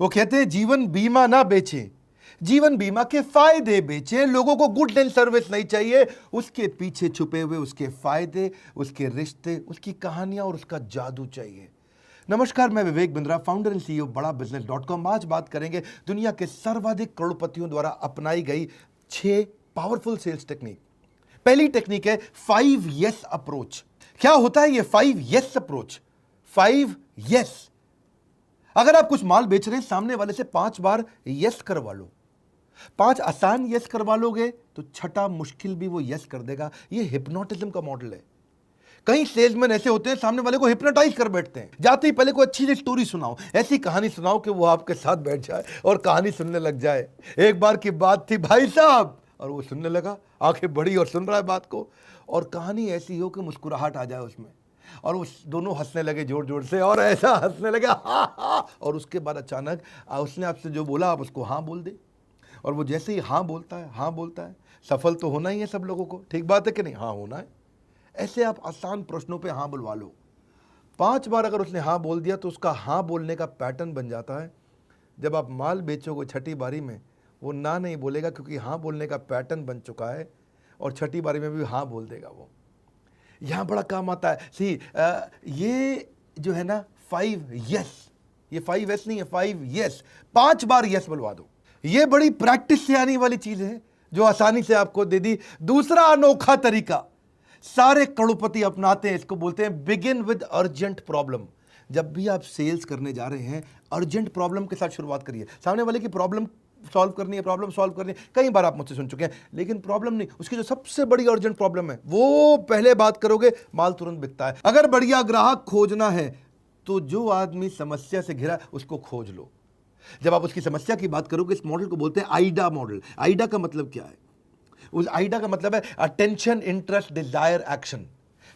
वो कहते हैं जीवन बीमा ना बेचें, जीवन बीमा के फायदे बेचें। लोगों को गुड एंड सर्विस नहीं चाहिए, उसके पीछे छुपे हुए उसके फायदे, उसके रिश्ते, उसकी कहानियां और उसका जादू चाहिए। नमस्कार, मैं Vivek Bindra, founder and CEO बड़ा बिजनेस.com। आज बात करेंगे दुनिया के सर्वाधिक करोड़पतियों द्वारा अपनाई गई 6 पावरफुल सेल्स टेक्निक। पहली टेक्निक है 5 यस अप्रोच। क्या होता है ये 5 यस अप्रोच? 5 यस। अगर आप कुछ माल बेच रहे हैं, सामने वाले से 5 बार यस करवा लो। 5 आसान यस करवा लोगे तो छठा मुश्किल भी वो यस कर देगा। ये हिप्नोटिज्म का मॉडल है। कई सेल्समैन ऐसे होते हैं, सामने वाले को हिप्नोटाइज कर बैठते हैं। जाते ही पहले कोई अच्छी सी स्टोरी सुनाओ, ऐसी कहानी सुनाओ कि वो आपके साथ बैठ जाए और कहानी सुनने लग जाए। एक बार की बात थी भाई साहब, और वो सुनने लगा, आंखें बड़ी और सुन रहा है बात को, और कहानी ऐसी हो कि मुस्कुराहट आ जाए उसमें, और वो दोनों हंसने लगे जोर जोर से, और ऐसा हंसने लगे हा हा। और उसके बाद अचानक उसने आपसे जो बोला आप उसको हाँ बोल दे, और वो जैसे ही हाँ बोलता है, हाँ बोलता है, सफल तो होना ही है सब लोगों को, ठीक बात है कि नहीं? हाँ होना है। ऐसे आप आसान प्रश्नों पे हाँ बुलवा लो। 5 बार अगर उसने हाँ बोल दिया तो उसका हाँ बोलने का पैटर्न बन जाता है। जब आप माल बेचोगे छठी बारी में, वो ना नहीं बोलेगा, क्योंकि हाँ बोलने का पैटर्न बन चुका है, और छठी बारी में भी हाँ बोल देगा वो। यहाँ बड़ा काम आता है। ये जो है ना 5 यस, ये 5 यस नहीं है, 5 यस। 5 बार यस बुलवा दो। ये बड़ी प्रैक्टिस से आने वाली चीज है जो आसानी से आपको दे दी। दूसरा अनोखा तरीका सारे करोड़पति अपनाते हैं, इसको बोलते हैं बिगिन विद अर्जेंट प्रॉब्लम। जब भी आप सेल्स करने जा रहे हैं, अर्जेंट प्रॉब्लम के साथ शुरुआत करिए। सामने वाले की प्रॉब्लम सॉल्व करनी है, प्रॉब्लम सॉल्व करनी है। कई बार आप मुझसे सुन चुके हैं, लेकिन प्रॉब्लम नहीं, उसकी जो सबसे बड़ी अर्जेंट प्रॉब्लम है वो पहले बात करोगे, माल तुरंत बिकता है। अगर बढ़िया ग्राहक खोजना है तो जो आदमी समस्या से घिरा उसको खोज लो। जब आप उसकी समस्या की बात करोगे, इस मॉडल को बोलते हैं आइडा मॉडल। आइडा का मतलब क्या है? उस आइडा का मतलब है अटेंशन, इंटरेस्ट, डिजायर, एक्शन।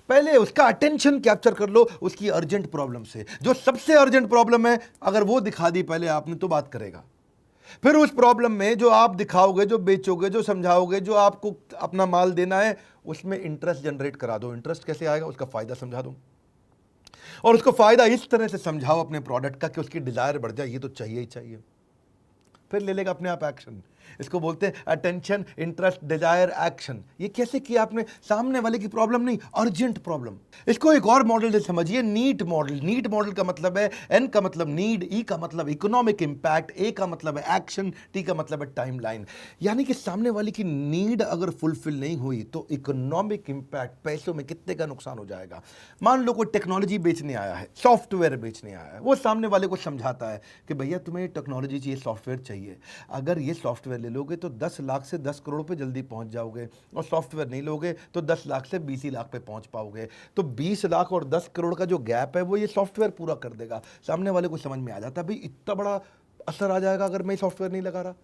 पहले उसका अटेंशन कैप्चर कर लो उसकी अर्जेंट प्रॉब्लम से। जो सबसे अर्जेंट प्रॉब्लम है अगर वो दिखा दी पहले आपने, तो बात करेगा। फिर उस प्रॉब्लम में जो आप दिखाओगे, जो बेचोगे, जो समझाओगे, जो आपको अपना माल देना है, उसमें इंटरेस्ट जनरेट करा दो। इंटरेस्ट कैसे आएगा? उसका फायदा समझा दो, और उसको फायदा इस तरह से समझाओ अपने प्रोडक्ट का कि उसकी डिजायर बढ़ जाए, ये तो चाहिए ही चाहिए। फिर ले लेगा अपने आप एक्शन। इसको बोलते हैं अटेंशन, इंटरेस्ट, डिजायर, एक्शन। ये कैसे किया आपने? सामने वाले की प्रॉब्लम नहीं, अर्जेंट प्रॉब्लम। इसको एक और मॉडल से समझिए, नीट मॉडल। नीट मॉडल का मतलब है, एन का मतलब नीड, ई का मतलब इकोनॉमिक इंपैक्ट, ए का मतलब है एक्शन, टी का मतलब है टाइमलाइन। यानी कि सामने वाले की नीड अगर फुलफिल नहीं हुई तो इकोनॉमिक इंपैक्ट, पैसों में कितने का नुकसान हो जाएगा। मान लो कोई टेक्नोलॉजी बेचने आया है, सॉफ्टवेयर बेचने आया है, वो सामने वाले को समझाता है कि भैया तुम्हें टेक्नोलॉजी चाहिए, सॉफ्टवेयर चाहिए। अगर ये सॉफ्टवेयर ले लोगे तो 10 लाख से 10 करोड़ पे जल्दी पहुंच जाओगे, और सॉफ्टवेयर नहीं लोगे तो 10 लाख से 20 लाख पे पहुंच पाओगे। तो 20 लाख और 10 करोड़ का जो गैप है वो ये सॉफ्टवेयर पूरा कर देगा। सामने वाले को समझ में आ जाता है भाई इतना बड़ा असर आ जाएगा अगर मैं सॉफ्टवेयर नहीं लगा रहा।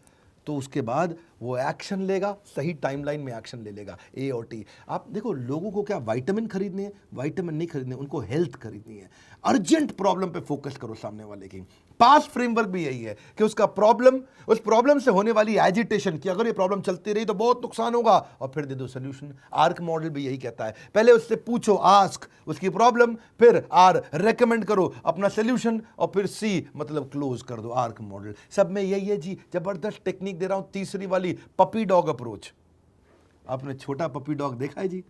तो उसके बाद वो एक्शन लेगा, सही टाइमलाइन में एक्शन ले लेगा, ए और टी। आप देखो, लोगों को क्या विटामिन खरीदने हैं? विटामिन नहीं खरीदने, उनको हेल्थ खरीदनी है। अर्जेंट प्रॉब्लम पे फोकस करो सामने वाले की। पास्ट फ्रेमवर्क भी यही है कि उसका प्रॉब्लम, उस प्रॉब्लम से होने वाली एजिटेशन की, अगर ये प्रॉब्लम चलती रही तो बहुत नुकसान होगा, और फिर दे दो सोल्यूशन। आर्क मॉडल भी यही कहता है, पहले उससे पूछो, आस्क, उसकी प्रॉब्लम, फिर आर रेकमेंड करो अपना सोल्यूशन, और फिर सी मतलब क्लोज कर दो। आर्क मॉडल सब में यही है जी। जबरदस्त टेक्निक दे रहा हूं, तीसरी वाली पपी डॉग अप्रोच। आपने छोटा पपी डॉग देखा है जी?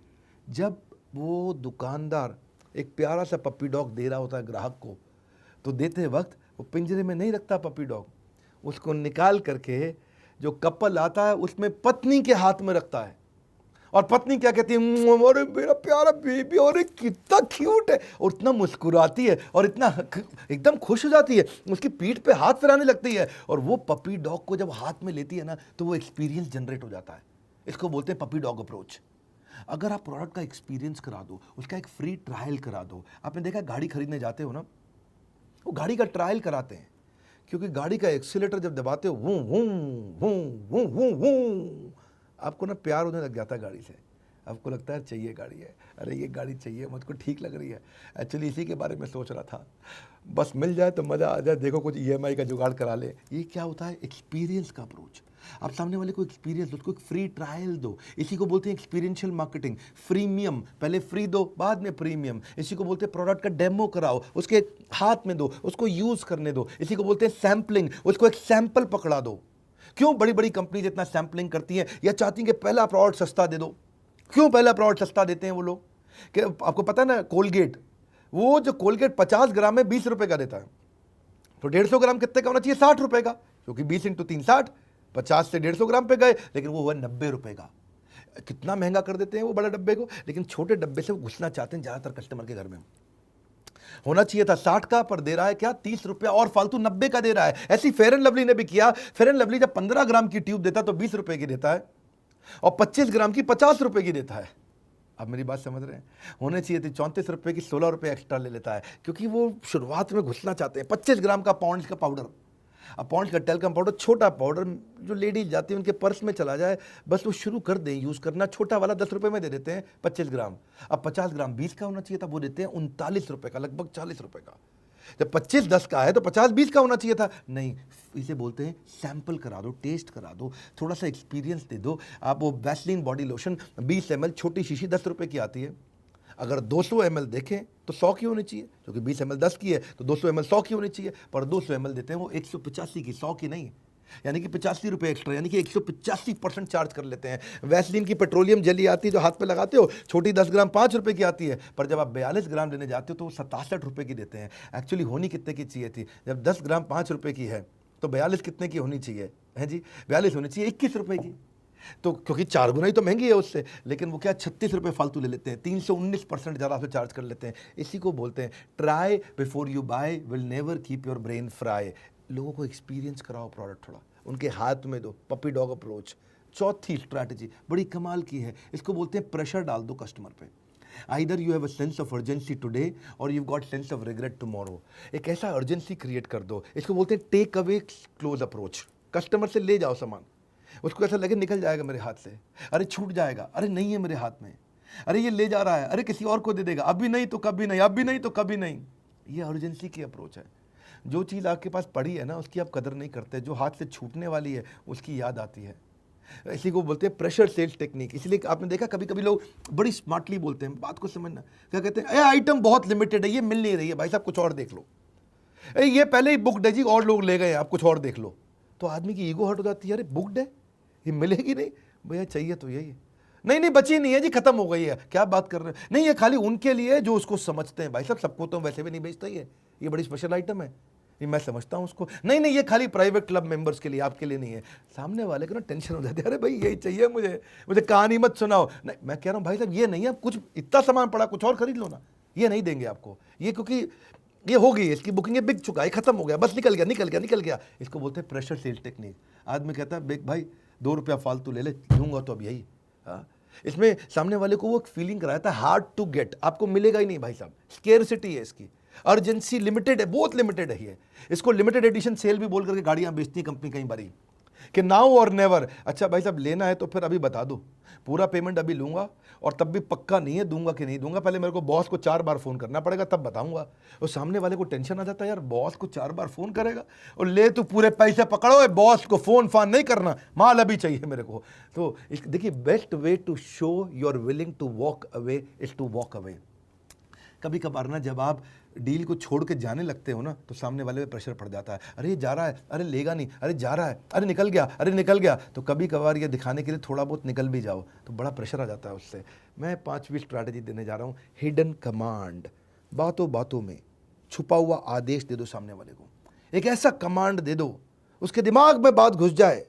जब वो दुकानदार एक प्यारा सा पपी डॉग दे रहा होता है ग्राहक को, तो देते वक्त वो पिंजरे में नहीं रखता पपी डॉग, उसको निकाल करके जो कपल आता है उसमें पत्नी के हाथ में रखता है। और पत्नी क्या कहती है? अरे मेरा प्यारा बेबी, और कितना क्यूट है, और इतना मुस्कुराती है, और इतना एकदम खुश हो जाती है, उसकी पीठ पे हाथ फिराने लगती है। और वो पपी डॉग को जब हाथ में लेती है ना, तो वो एक्सपीरियंस जनरेट हो जाता है। इसको बोलते हैं पपी डॉग अप्रोच। अगर आप प्रोडक्ट का एक्सपीरियंस करा दो, उसका एक फ्री ट्रायल करा दो। आपने देखा गाड़ी खरीदने जाते हो ना, वो गाड़ी का ट्रायल कराते हैं, क्योंकि गाड़ी का एक्सीलेटर जब दबाते हो, वूं वूं वूं वूं वूं वूं, आपको ना प्यार होने लग जाता है गाड़ी से। आपको लगता है चाहिए गाड़ी है, अरे ये गाड़ी चाहिए मुझको, ठीक लग रही है, एक्चुअली इसी के बारे में सोच रहा था, बस मिल जाए तो मज़ा आ जाए, देखो कुछ ईएमआई का जुगाड़ करा ले। ये क्या होता है? एक्सपीरियंस का अप्रोच। आप सामने वाले को एक्सपीरियंस दो, उसको एक फ्री ट्रायल दो। इसी को बोलते हैं एक्सपीरियंशियल मार्केटिंग। फ्रीमियम, पहले फ्री दो बाद में प्रीमियम। इसी को बोलते हैं प्रोडक्ट का डेमो कराओ, उसके हाथ में दो, उसको यूज़ करने दो। इसी को बोलते हैं सैम्पलिंग, उसको एक सैंपल पकड़ा दो। क्यों बड़ी बड़ी कंपनीज इतना सैम्पलिंग करती हैं या चाहती हैं कि पहला प्रोडक्ट सस्ता दे दो? क्यों पहला प्रोडक्ट सस्ता देते हैं वो लोग? कि आपको पता है ना, कोलगेट, वो जो कोलगेट 50 ग्राम में 20 रुपए का देता है, तो 150 ग्राम कितने का होना चाहिए? 60 रुपए का, क्योंकि 20 × 3 60, 50 से 150 ग्राम पे गए, लेकिन वो हुआ 90 रुपए का। कितना महंगा कर देते हैं वो बड़ा डब्बे को, लेकिन छोटे डब्बे से वो घुसना चाहते हैं ज़्यादातर कस्टमर के घर में। होना चाहिए था 60 का, पर दे रहा है क्या? 30 रुपया और फालतू 90 का दे रहा है। ऐसी फेयर एंड लवली ने भी किया। फेयर एंड लवली जब 15 ग्राम की ट्यूब देता है तो 20 रुपए की देता है, और 25 ग्राम की 50 रुपए की देता है। आप मेरी बात समझ रहे हैं? होने चाहिए थी 34 रुपए की, 16 रुपए एक्स्ट्रा ले लेता है, क्योंकि वो शुरुआत में घुसना चाहते हैं। 25 ग्राम का पॉन्ड्स का पाउडर, अब पॉन्ड्स का टेल्कम पाउडर, छोटा पाउडर, जो लेडीज जाती है उनके पर्स में चला जाए, बस वो शुरू कर दें यूज़ करना। छोटा वाला 10 रुपए में दे देते हैं 25 ग्राम। अब 50 ग्राम 20 का होना चाहिए था, वो देते हैं 39 रुपए का, लगभग 40 रुपए का। जब 25 10 का है तो 50 20 का होना चाहिए था। नहीं, इसे बोलते हैं सैंपल करा दो, टेस्ट करा दो, थोड़ा सा एक्सपीरियंस दे दो। आप वो वैसलीन बॉडी लोशन 20 ml, छोटी शीशी 10 रुपए की आती है। अगर 200 ml देखें तो 100 की होनी चाहिए, क्योंकि 20 ml 10 की है तो 200 ml 100 की होनी चाहिए, पर 200 ml देते हैं वो 185 की, 100 की नहीं, यानी कि 85 रुपये एक्स्ट्रा, यानी कि 185% चार्ज कर लेते हैं। वैसलीन की पेट्रोलियम जेली आती है जो हाथ पे लगाते हो, छोटी 10 ग्राम 5 रुपये की आती है, पर जब आप 42 ग्राम लेने जाते हो तो वो 67 रुपये की देते हैं। एक्चुअली होनी कितने की चाहिए थी? जब 10 ग्राम 5 रुपये की है तो 42 कितने की होनी चाहिए? है जी, 42 होनी चाहिए 21 रुपये की। तो क्योंकि 4 गुना ही तो महंगी है उससे, लेकिन वो क्या 36 रुपये फालतू ले लेते हैं, 319% ज़्यादा आपसे चार्ज कर लेते हैं। इसी को बोलते हैं try before you buy will never keep your brain fry. लोगों को एक्सपीरियंस कराओ प्रोडक्ट, थोड़ा उनके हाथ में दो, पपी डॉग अप्रोच। चौथी स्ट्रैटेजी बड़ी कमाल की है, इसको बोलते हैं प्रेशर डाल दो कस्टमर पे। Either you have a sense of urgency today और you got sense of regret tomorrow. एक ऐसा अर्जेंसी क्रिएट कर दो, इसको बोलते हैं take away close approach. Customer से ले जाओ सामान, उसको ऐसा लगे निकल जाएगा मेरे हाथ से, अरे छूट जाएगा, अरे नहीं है मेरे हाथ में, अरे ये ले जा रहा है, अरे किसी और को दे देगा, अभी नहीं तो कभी नहीं, अभी नहीं तो कभी नहीं। ये अर्जेंसी की अप्रोच है। जो चीज़ आपके पास पड़ी है ना, उसकी आप कदर नहीं करते, जो हाथ से छूटने वाली है उसकी याद आती है। इसी को बोलते हैं प्रेशर सेल्स टेक्निक। इसलिए आपने देखा कभी कभी लोग बड़ी स्मार्टली बोलते हैं, बात को समझना, क्या कहते हैं, आइटम बहुत लिमिटेड है, ये मिल नहीं रही है, भाई साहब कुछ और देख लो, ये पहले ही बुकड है जी, और लोग ले गए, आप कुछ और देख लो। तो आदमी की ईगो हट हो जाती है, अरे बुकड है, ये मिलेगी नहीं भैया, चाहिए तो यही है, नहीं नहीं बची नहीं है जी, खत्म हो गई है, क्या बात कर रहे हैं, नहीं ये खाली उनके लिए जो उसको समझते हैं। भाई साहब सबको तो वैसे भी नहीं बेचता ही है, ये बड़ी स्पेशल आइटम है, ये मैं समझता हूँ उसको, नहीं नहीं ये खाली प्राइवेट क्लब मेंबर्स के लिए, आपके लिए नहीं है। सामने वाले को ना टेंशन हो जाती है, अरे भाई यही चाहिए मुझे, मुझे कहानी मत सुनाओ। नहीं, मैं कह रहा हूँ भाई साहब ये नहीं है, कुछ इतना सामान पड़ा, कुछ और खरीद लो ना, ये नहीं देंगे आपको, ये क्योंकि ये हो गई, इसकी बुकिंग है, बिक चुका है, खत्म हो गया, बस निकल गया निकल गया निकल गया। इसको बोलते हैं प्रेशर सेल टेक्निक। आदमी कहता है भाई 2 रुपया फालतू ले ले, दूंगा तो अब यही। हाँ, इसमें सामने वाले को वो फीलिंग कराया था हार्ड टू गेट, आपको मिलेगा ही नहीं भाई साहब, स्केर्सिटी है इसकी, अर्जेंसी लिमिटेड है, बहुत लिमिटेड है ये। इसको लिमिटेड एडिशन सेल भी बोल करके गाड़ियां बेचती कंपनी कई बारी, कि नाउ और नेवर। अच्छा भाई साहब लेना है तो फिर अभी बता दो, पूरा पेमेंट अभी लूंगा, और तब भी पक्का नहीं है दूंगा कि नहीं दूंगा, पहले मेरे को बॉस को 4 बार फोन करना पड़ेगा तब बताऊंगा। और सामने वाले को टेंशन आ जाता है, यार बॉस को 4 बार फोन करेगा, और ले तो पूरे पैसे पकड़ो, बॉस को फोन फान नहीं करना, माल अभी चाहिए मेरे को। तो देखिए, best way to show you are willing to walk away is to walk away. कभी कभार ना जब आप डील को छोड़ के जाने लगते हो ना, तो सामने वाले पे प्रेशर पड़ जाता है, अरे ये जा रहा है, अरे लेगा नहीं, अरे जा रहा है, अरे निकल गया, अरे निकल गया। तो कभी कभार ये दिखाने के लिए थोड़ा बहुत निकल भी जाओ तो बड़ा प्रेशर आ जाता है उससे। मैं 5वीं स्ट्रैटेजी देने जा रहा हूँ, हिडन कमांड। बातों बातों में छुपा हुआ आदेश दे दो सामने वाले को, एक ऐसा कमांड दे दो उसके दिमाग में बात घुस जाए,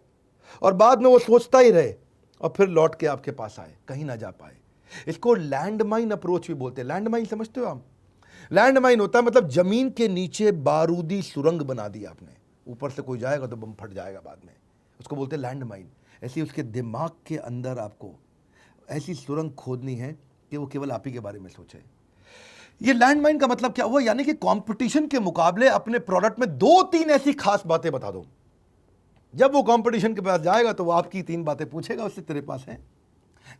और बाद में वो सोचता ही रहे, और फिर लौट के आपके पास आए, कहीं ना जा पाए। इसको लैंडमाइन अप्रोच भी बोलते हैं। लैंडमाइन समझते हो आप? लैंडमाइन होता है मतलब जमीन के नीचे बारूदी सुरंग बना दी आपने, ऊपर से कोई जाएगा तो बम फट जाएगा बाद में, उसको बोलते हैं लैंडमाइन। ऐसी उसके दिमाग के अंदर आपको ऐसी सुरंग खोदनी है कि वो केवल आप ही के बारे में सोचे। ये लैंडमाइन का मतलब क्या हुआ? यानी कि कंपटीशन के मुकाबले अपने प्रोडक्ट में 2-3 ऐसी खास बातें बता दो, जब वो कंपटीशन के पास जाएगा तो वो आपकी 3 बातें पूछेगा उससे, तेरे पास है।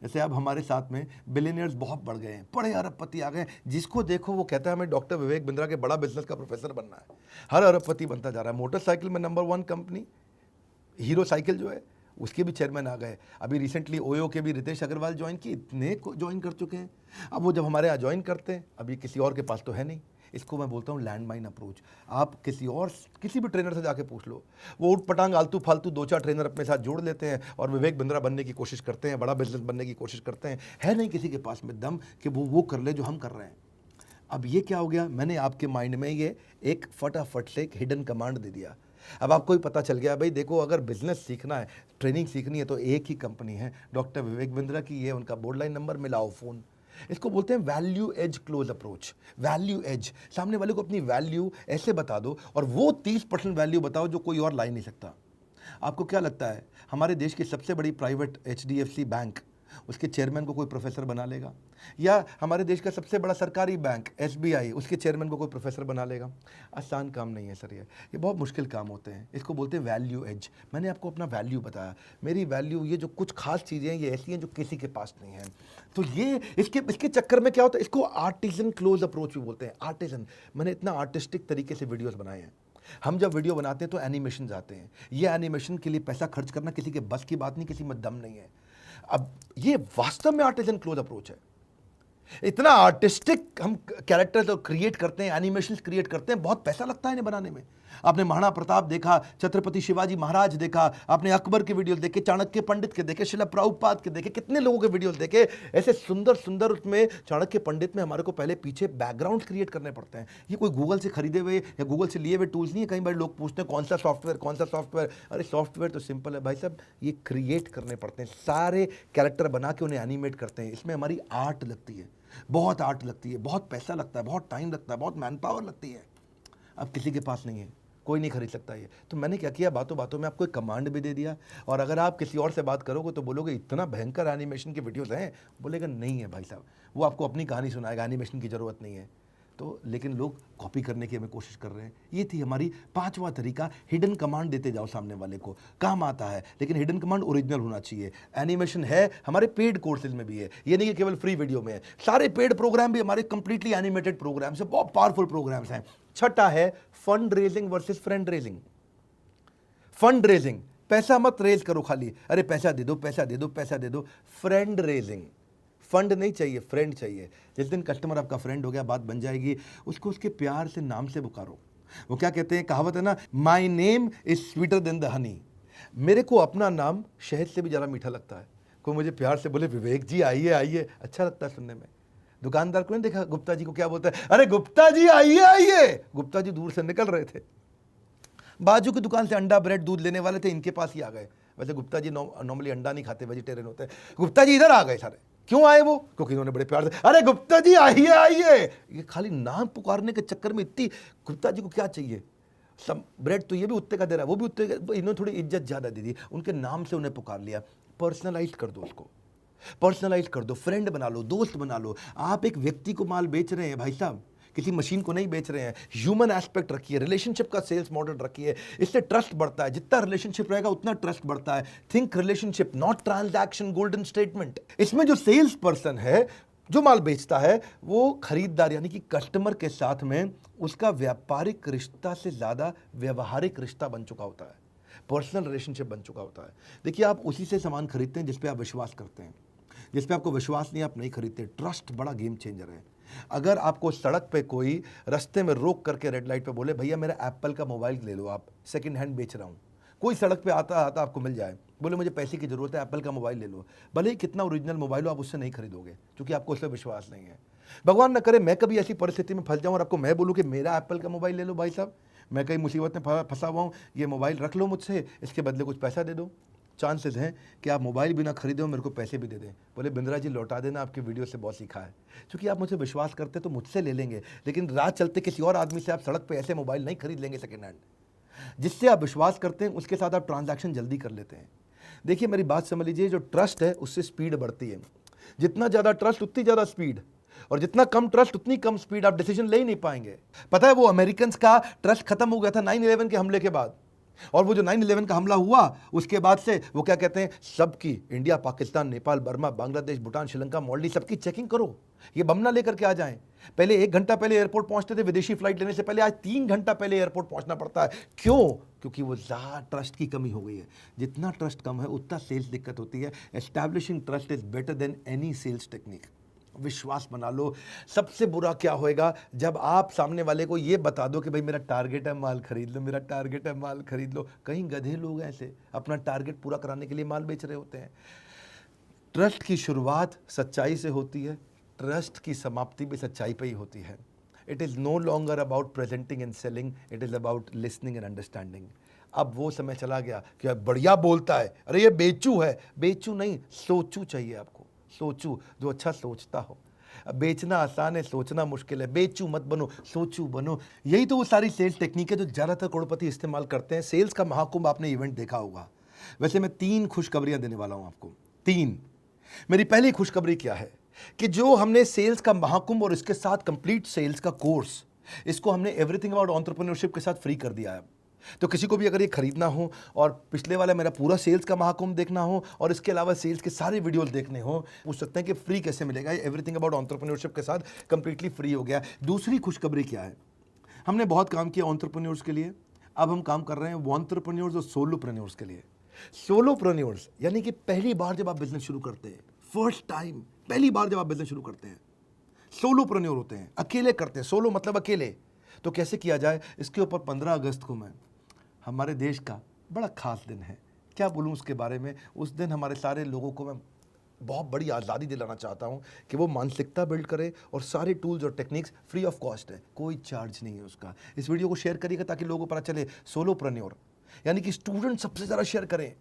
जैसे अब हमारे साथ में बिलियनियर्स बहुत बढ़ गए हैं, बड़े अरबपति आ गए हैं, जिसको देखो वो कहता है हमें डॉक्टर विवेक बिंद्रा के बड़ा बिजनेस का प्रोफेसर बनना है। हर अरबपति बनता जा रहा है। मोटरसाइकिल में नंबर 1 कंपनी हीरो साइकिल जो है उसके भी चेयरमैन आ गए। अभी रिसेंटली ओयो के भी रितेश अग्रवाल ज्वाइन किए, इतने ज्वाइन कर चुके हैं। अब वो जब हमारे यहाँ ज्वाइन करते हैं, अभी किसी और के पास तो है नहीं। इसको मैं बोलता हूँ लैंडमाइन अप्रोच। आप किसी भी ट्रेनर से जाके पूछ लो, वो उठ पटांग आलतू फालतू 2-4 ट्रेनर अपने साथ जोड़ लेते हैं और विवेक बिंद्रा बनने की कोशिश करते हैं, बड़ा बिजनेस बनने की कोशिश करते हैं। है नहीं किसी के पास में दम कि वो कर ले जो हम कर रहे हैं। अब ये क्या हो गया, मैंने आपके माइंड में ये एक फटाफट से एक हिडन कमांड दे दिया। अब आपको ही पता चल गया, भाई देखो अगर बिजनेस सीखना है, ट्रेनिंग सीखनी है तो एक ही कंपनी है डॉक्टर विवेक बिंद्रा की, ये उनका बोर्ड लाइन नंबर, मिलाओ फ़ोन। इसको बोलते हैं value edge close approach. Value edge, सामने वाले को अपनी वैल्यू ऐसे बता दो और वो 30% वैल्यू बताओ जो कोई और ला ही नहीं सकता। आपको क्या लगता है हमारे देश की सबसे बड़ी प्राइवेट HDFC बैंक, उसके चेयरमैन को कोई प्रोफेसर बना लेगा? या हमारे देश का सबसे बड़ा सरकारी बैंक SBI, उसके चेयरमैन को कोई प्रोफेसर बना लेगा? आसान काम नहीं है सर, ये बहुत मुश्किल काम होते हैं। इसको बोलते हैं वैल्यू एज। मैंने आपको अपना वैल्यू बताया, मेरी वैल्यू, ये जो कुछ खास चीज़ें हैं ये ऐसी हैं जो किसी के पास नहीं है। तो ये इसके चक्कर में क्या होता है, इसको आर्टिजन क्लोज अप्रोच भी बोलते हैं। आर्टिजन, मैंने इतना आर्टिस्टिक तरीके से वीडियोज़ बनाए हैं। हम जब वीडियो बनाते हैं तो एनिमेशन आते हैं। ये एनिमेशन के लिए पैसा खर्च करना किसी के बस की बात नहीं, किसी में दम नहीं है। अब ये वास्तव में आर्टिजन क्लोज अप्रोच है। इतना आर्टिस्टिक हम कैरेक्टर तो क्रिएट करते हैं, एनिमेशंस क्रिएट करते हैं, बहुत पैसा लगता है इन्हें बनाने में। आपने महाराणा प्रताप देखा, छत्रपति शिवाजी महाराज देखा, आपने अकबर के वीडियोस देखे, चाणक्य पंडित के देखे, शिला प्रभुपाद के देखे, कितने लोगों के वीडियोस देखे। ऐसे सुंदर सुंदर उसमें चाणक्य पंडित में हमारे को पहले पीछे बैकग्राउंड क्रिएट करने पड़ते हैं। ये कोई गूगल से खरीदे हुए या गूगल से लिए हुए टूल्स नहीं है। कई बार लोग पूछते हैं कौन सा सॉफ्टवेयर। अरे सॉफ्टवेयर तो सिंपल है भाई साहब, ये क्रिएट करने पड़ते हैं, सारे कैरेक्टर बना के उन्हें एनिमेट करते हैं। इसमें हमारी आर्ट लगती है, बहुत आर्ट लगती है, बहुत पैसा लगता है, बहुत टाइम लगता है, बहुत मैन पावर लगती है। अब किसी के पास नहीं है, कोई नहीं खरीद सकता ये। तो मैंने क्या किया, बातों बातों में आपको एक कमांड भी दे दिया। और अगर आप किसी और से बात करोगे तो बोलोगे इतना भयंकर एनिमेशन की वीडियोस हैं, बोलेगा नहीं है भाई साहब, वो आपको अपनी कहानी सुनाएगा, एनिमेशन की ज़रूरत नहीं है। तो लेकिन लोग कॉपी करने की हमें कोशिश कर रहे हैं। ये थी हमारी 5वां तरीका, हिडन कमांड देते जाओ सामने वाले को, काम आता है। लेकिन हिडन कमांड ओरिजिनल होना चाहिए। एनिमेशन है, हमारे पेड कोर्सेज में भी है, ये नहीं कि केवल फ्री वीडियो में है। सारे पेड प्रोग्राम भी हमारे कंप्लीटली एनिमेटेड प्रोग्राम्स हैं, बहुत पावरफुल प्रोग्राम्स हैं। छठा है fund raising versus friend raising. Fund raising, पैसा मत रेज करो खाली, अरे पैसा दे दो, पैसा दे दो, पैसा दे दो। फ्रेंड रेजिंग, फंड नहीं चाहिए, फ्रेंड चाहिए। जिस दिन कस्टमर आपका फ्रेंड हो गया, बात बन जाएगी, उसको उसके प्यार से नाम से पुकारो। वो क्या कहते हैं, कहावत है ना, my name is sweeter than the honey. मेरे को अपना नाम शहद से भी ज़्यादा मीठा लगता है। कोई मुझे प्यार से बोले विवेक जी आइए आइए, अच्छा लगता है सुनने में। दुकानदार को नहीं देखा गुप्ता जी को क्या बोलता है, अरे गुप्ता जी आइए आइए। गुप्ता जी दूर से निकल रहे थे, बाजू की दुकान से अंडा ब्रेड दूध लेने वाले थे, इनके पास ही आ गए। वैसे गुप्ता जी नॉर्मली अंडा नहीं खाते, वेजिटेरियन होते हैं। गुप्ता जी इधर आ गए सारे। क्यों आए वो? क्योंकि इन्होंने बड़े प्यार से, अरे गुप्ता जी आइए आइए। ये खाली नाम पुकारने के चक्कर में इतनी, गुप्ता जी को क्या चाहिए, सब ब्रेड तो ये भी उत्ते का दे रहा है, वो भी उत्ते का, इन्होंने थोड़ी इज्जत ज़्यादा दे दी, उनके नाम से उन्हें पुकार लिया। पर्सनलाइज कर दो उसको, पर्सनलाइज कर दो, फ्रेंड बना लो, दोस्त बना लो। आप एक व्यक्ति को माल बेच रहे हैं भाई साहब, किसी मशीन को नहीं बेच रहे हैं। ह्यूमन एस्पेक्ट रखिए, रिलेशनशिप का सेल्स मॉडल रखिए, इससे ट्रस्ट बढ़ता है। जितना रिलेशनशिप रहेगा उतना ट्रस्ट बढ़ता है। Think relationship not transaction, golden statement. इसमें जो सेल्स पर्सन है, जो माल बेचता है, वो खरीदार यानी कि कस्टमर के साथ में उसका व्यापारिक रिश्ता से ज़्यादा व्यवहारिक रिश्ता बन चुका होता है, पर्सनल रिलेशनशिप बन चुका होता है। देखिए, आप उसी से सामान खरीदते हैं जिस पे आप विश्वास करते हैं। जिस पे आपको विश्वास नहीं, आप नहीं खरीदते। ट्रस्ट बड़ा गेम चेंजर है। अगर आपको सड़क पे कोई रास्ते में रोक करके रेड लाइट पे बोले भैया मेरा एप्पल का मोबाइल ले लो, आप सेकंड हैंड बेच रहा हूँ, कोई सड़क पे आता आता आपको मिल जाए, बोले मुझे पैसे की ज़रूरत है, एप्पल का मोबाइल ले लो, भले ही कितना ओरिजिनल मोबाइल हो, आप उससे नहीं खरीदोगे क्योंकि आपको उस पर विश्वास नहीं है। भगवान न करे मैं कभी ऐसी परिस्थिति में फंस जाऊँ और आपको मैं बोलूँ कि मेरा एप्पल का मोबाइल ले लो भाई साहब, मैं कहीं मुसीबत में फंसा हुआ हूँ, ये मोबाइल रख लो मुझसे, इसके बदले कुछ पैसा दे दो। चांसेस हैं कि आप मोबाइल भी ना खरीदो, मेरे को पैसे भी दे दें। बोले बिंद्रा जी लौटा देना, आपके वीडियो से बहुत सीखा है। क्योंकि आप मुझे विश्वास करते तो मुझसे ले लेंगे, लेकिन रात चलते किसी और आदमी से आप सड़क पे ऐसे मोबाइल नहीं खरीद लेंगे सेकेंड हैंड। जिससे आप विश्वास करते हैं उसके साथ आप ट्रांजैक्शन जल्दी कर लेते हैं। देखिए मेरी बात समझ लीजिए, जो ट्रस्ट है उससे स्पीड बढ़ती है। जितना ज़्यादा ट्रस्ट उतनी ज़्यादा स्पीड, और जितना कम ट्रस्ट उतनी कम स्पीड, आप डिसीजन ले ही नहीं पाएंगे। पता है वो अमेरिकन का ट्रस्ट खत्म हो गया था 9/11 के हमले के बाद। और वो जो 9/11 का हमला हुआ उसके बाद से वो क्या कहते हैं, सबकी इंडिया, पाकिस्तान, नेपाल, बर्मा, बांग्लादेश, भूटान, श्रीलंका, मालदीव, सबकी चेकिंग करो। ये बम ना लेकर के आ जाएं। पहले 1 घंटा पहले एयरपोर्ट पहुंचते थे विदेशी फ्लाइट लेने से पहले, आज 3 घंटा पहले एयरपोर्ट पहुंचना पड़ता है। क्यों? क्योंकि वो ज़्यादा ट्रस्ट की कमी हो गई है। जितना ट्रस्ट कम है उतना सेल्स दिक्कत होती है। Establishing trust is better than any sales technique. विश्वास बना लो। सबसे बुरा क्या होएगा, जब आप सामने वाले को ये बता दो कि भाई मेरा टारगेट है माल खरीद लो, मेरा टारगेट है माल खरीद लो। कहीं गधे लोग ऐसे अपना टारगेट पूरा कराने के लिए माल बेच रहे होते हैं। ट्रस्ट की शुरुआत सच्चाई से होती है, ट्रस्ट की समाप्ति भी सच्चाई पे ही होती है। It is no longer about presenting and selling, it is about listening and understanding. अब वो समय चला गया कि बढ़िया बोलता है, अरे ये बेचू है। बेचू नहीं, सोचू चाहिए आपको। सोचू जो अच्छा सोचता हो। बेचना आसान है, सोचना मुश्किल है। बेचू मत बनो, सोचू बनो। यही तो वो सारी सेल्स टेक्निक है जो ज़्यादातर करोड़पति इस्तेमाल करते हैं। सेल्स का महाकुंभ आपने इवेंट देखा होगा। वैसे मैं 3 खुशखबरियां देने वाला हूं आपको। 3। मेरी पहली खुशखबरी क्या है कि जो हमने सेल्स का महाकुंभ और इसके साथ कंप्लीट सेल्स का कोर्स, इसको हमने एवरीथिंग अबाउट एंटरप्रेन्योरशिप के साथ फ्री कर दिया है। तो किसी को भी अगर ये खरीदना हो और पिछले वाला मेरा पूरा सेल्स का महाकुंभ देखना हो और इसके अलावा सेल्स के सारे वीडियोस देखने हो, पूछ सकते हैं कि फ्री कैसे मिलेगा। एवरीथिंग अबाउट एंटरप्रेन्योरशिप के साथ कंप्लीटली फ्री हो गया। दूसरी खुशखबरी क्या है, हमने बहुत काम किया एंटरप्रेन्योर्स के लिए, अब हम काम कर रहे हैं एंटरप्रेन्योर्स और सोलोप्रेन्योर्स के लिए। सोलोप्रेन्योर्स यानी कि पहली बार जब आप बिजनेस शुरू करते हैं, फर्स्ट टाइम, पहली बार जब आप बिजनेस शुरू करते हैं, सोलोप्रेन्योर होते हैं, अकेले करते हैं। सोलो मतलब अकेले। तो कैसे किया जाए, इसके ऊपर 15 अगस्त को मैं, हमारे देश का बड़ा खास दिन है, क्या बोलूं उसके बारे में। उस दिन हमारे सारे लोगों को मैं बहुत बड़ी आज़ादी दिलाना चाहता हूं कि वो मानसिकता बिल्ड करे और सारे टूल्स और टेक्निक्स फ्री ऑफ कॉस्ट है, कोई चार्ज नहीं है उसका। इस वीडियो को शेयर करिएगा ताकि लोगों को पता चले। सोलोप्रेन्योर यानी कि स्टूडेंट सबसे ज़्यादा शेयर करें।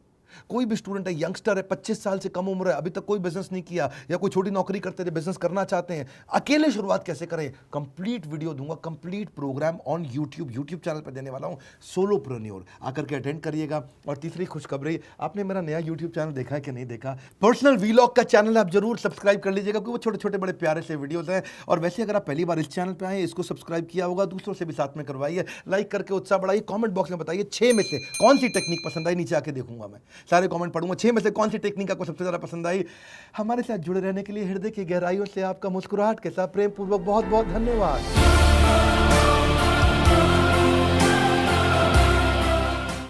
कोई भी स्टूडेंट है, यंगस्टर है, 25 साल से कम उम्र है, अभी तक कोई बिजनेस नहीं किया या कोई छोटी नौकरी करते थे, बिजनेस करना चाहते हैं, अकेले शुरुआत कैसे करें, कंप्लीट वीडियो दूंगा, complete programme on YouTube channel पर देने वाला हूं, सोलोप्रेन्योर। आकर के अटेंड करिएगा। और तीसरी खुशखबरी, आपने मेरा नया यूट्यूब चैनल देखा है कि नहीं देखा, पर्सनल वीलॉग का चैनल आप जरूर सब्सक्राइब कर लीजिएगा, क्योंकि वो छोटे छोटे बड़े प्यारे से वीडियोस हैं। और वैसे अगर आप पहली बार इस चैनल पर आए, इसको सब्सक्राइब किया होगा, दूसरों से भी साथ में करवाइए, लाइक करके उत्साह बढ़ाइए। कॉमेंट बॉक्स में बताइए 6 में से कौन सी टेक्निक पसंद आई, नीचे आके देखूंगा मैं, सारे कॉमेंट पढ़ूंगा। 6 में से कौन सी टेक्निक आपको सबसे ज्यादा पसंद आई। हमारे साथ जुड़े रहने के लिए हृदय की गहराइयों से आपका मुस्कुराहट के साथ प्रेम पूर्वक बहुत बहुत धन्यवाद।